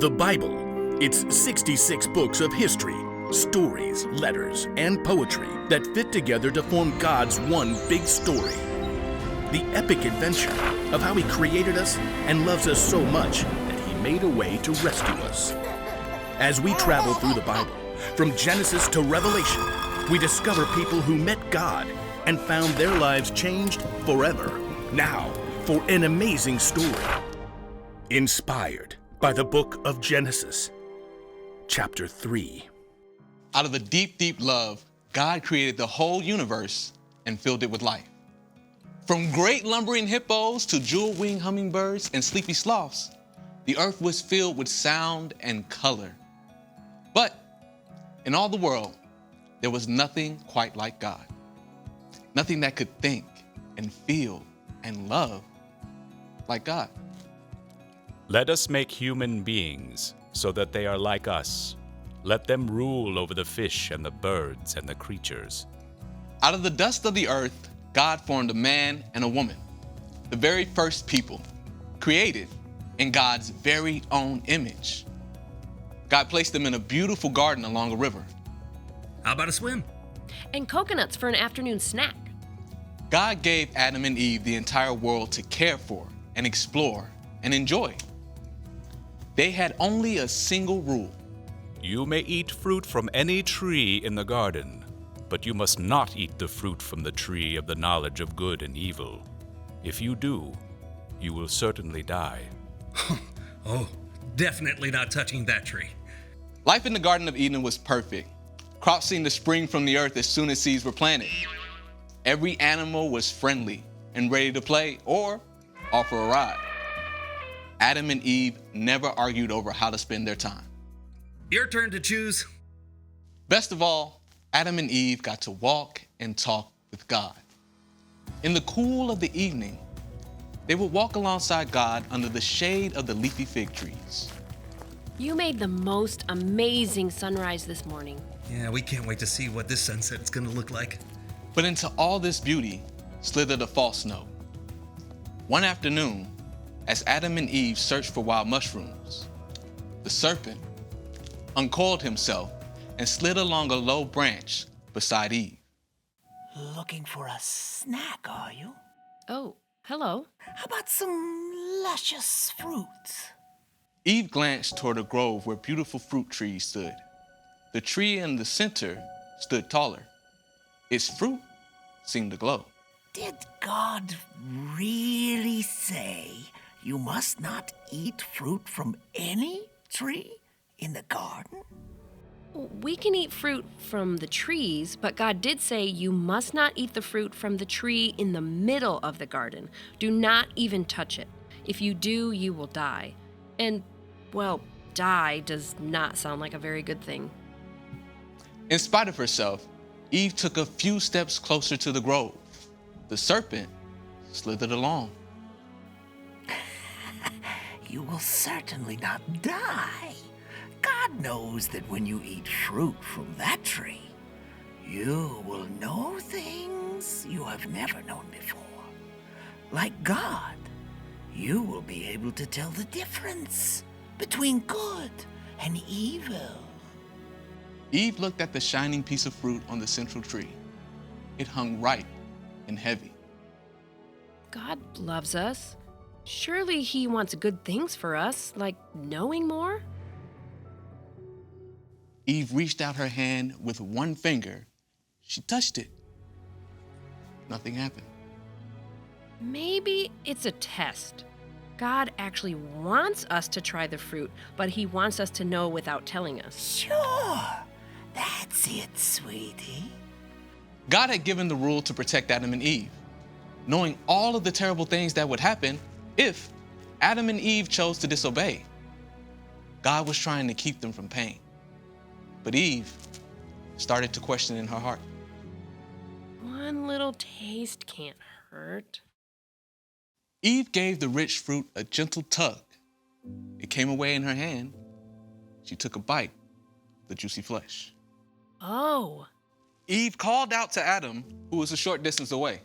The Bible. It's 66 books of history, stories, letters, and poetry that fit together to form God's one big story. The epic adventure of how He created us and loves us so much that He made a way to rescue us. As we travel through the Bible, from Genesis to Revelation, we discover people who met God and found their lives changed forever. Now, for an amazing story. Inspired by the book of Genesis, chapter 3. Out of a deep, deep love, God created the whole universe and filled it with life. From great lumbering hippos to jewel-winged hummingbirds and sleepy sloths, the earth was filled with sound and color. But in all the world, there was nothing quite like God. Nothing that could think and feel and love like God. Let us make human beings so that they are like us. Let them rule over the fish and the birds and the creatures. Out of the dust of the earth, God formed a man and a woman, the very first people, created in God's very own image. God placed them in a beautiful garden along a river. How about a swim? And coconuts for an afternoon snack. God gave Adam and Eve the entire world to care for and explore and enjoy. They had only a single rule. You may eat fruit from any tree in the garden, but you must not eat the fruit from the tree of the knowledge of good and evil. If you do, you will certainly die. Oh, definitely not touching that tree. Life in the Garden of Eden was perfect. Crops seemed to spring from the earth as soon as seeds were planted. Every animal was friendly and ready to play or offer a ride. Adam and Eve never argued over how to spend their time. Your turn to choose. Best of all, Adam and Eve got to walk and talk with God. In the cool of the evening, they would walk alongside God under the shade of the leafy fig trees. You made the most amazing sunrise this morning. Yeah, we can't wait to see what this sunset's gonna look like. But into all this beauty slithered a false note. One afternoon, as Adam and Eve searched for wild mushrooms, the serpent uncoiled himself and slid along a low branch beside Eve. Looking for a snack, are you? Oh, hello. How about some luscious fruits? Eve glanced toward a grove where beautiful fruit trees stood. The tree in the center stood taller. Its fruit seemed to glow. Did God really say you must not eat fruit from any tree in the garden? We can eat fruit from the trees, but God did say you must not eat the fruit from the tree in the middle of the garden. Do not even touch it. If you do, you will die. And, well, die does not sound like a very good thing. In spite of herself, Eve took a few steps closer to the grove. The serpent slithered along. You will certainly not die. God knows that when you eat fruit from that tree, you will know things you have never known before. Like God, you will be able to tell the difference between good and evil. Eve looked at the shining piece of fruit on the central tree. It hung ripe and heavy. God loves us. Surely He wants good things for us, like knowing more? Eve reached out her hand with one finger. She touched it. Nothing happened. Maybe it's a test. God actually wants us to try the fruit, but He wants us to know without telling us. Sure, that's it, sweetie. God had given the rule to protect Adam and Eve, knowing all of the terrible things that would happen if Adam and Eve chose to disobey. God was trying to keep them from pain. But Eve started to question in her heart. One little taste can't hurt. Eve gave the rich fruit a gentle tug. It came away in her hand. She took a bite of the juicy flesh. Oh, Eve called out to Adam, who was a short distance away.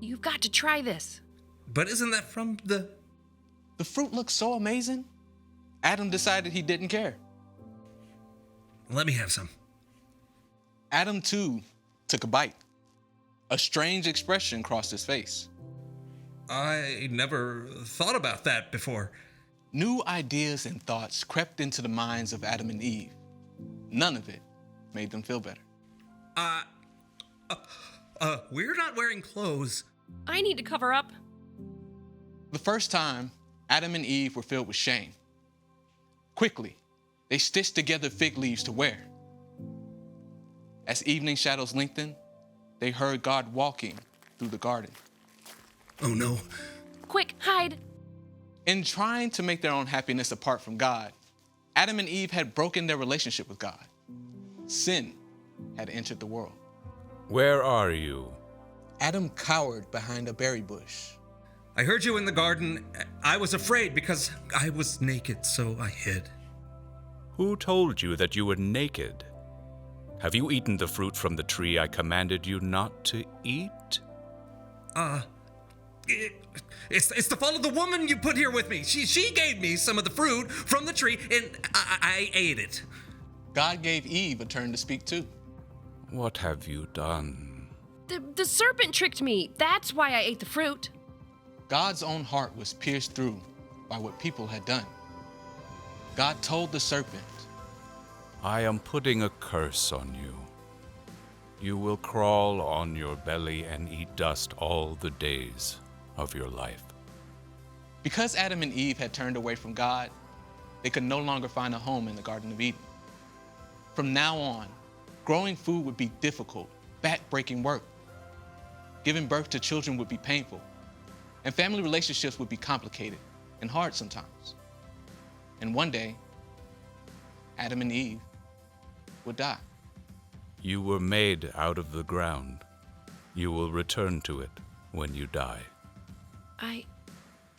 you've got to try this. But isn't that from the... The fruit looked so amazing. Adam decided he didn't care. Let me have some. Adam, too, took a bite. A strange expression crossed his face. I never thought about that before. New ideas and thoughts crept into the minds of Adam and Eve. None of it made them feel better. We're not wearing clothes. I need to cover up. The first time, Adam and Eve were filled with shame. Quickly, they stitched together fig leaves to wear. As evening shadows lengthened, they heard God walking through the garden. Oh no. Quick, hide. In trying to make their own happiness apart from God, Adam and Eve had broken their relationship with God. Sin had entered the world. Where are you? Adam cowered behind a berry bush. I heard you in the garden. I was afraid because I was naked, so I hid. Who told you that you were naked? Have you eaten the fruit from the tree I commanded you not to eat? It's the fault of the woman you put here with me. She gave me some of the fruit from the tree, and I ate it. God gave Eve a turn to speak too. What have you done? The serpent tricked me. That's why I ate the fruit. God's own heart was pierced through by what people had done. God told the serpent, I am putting a curse on you. You will crawl on your belly and eat dust all the days of your life. because Adam and Eve had turned away from God, they could no longer find a home in the Garden of Eden. From now on, growing food would be difficult, back-breaking work. Giving birth to children would be painful, and family relationships would be complicated and hard sometimes. And one day, Adam and Eve would die. You were made out of the ground. You will return to it when you die.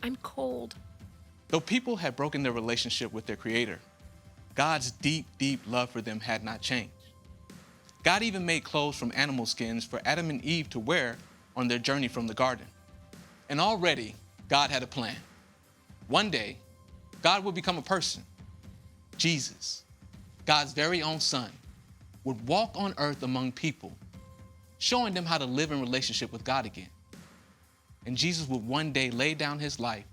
I'm cold. Though people had broken their relationship with their Creator, God's deep, deep love for them had not changed. God even made clothes from animal skins for Adam and Eve to wear on their journey from the garden. And already, God had a plan. One day, God would become a person. Jesus, God's very own Son, would walk on earth among people, showing them how to live in relationship with God again. And Jesus would one day lay down his life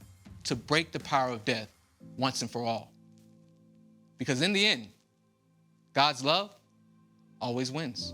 to break the power of death once and for all. Because in the end, God's love always wins.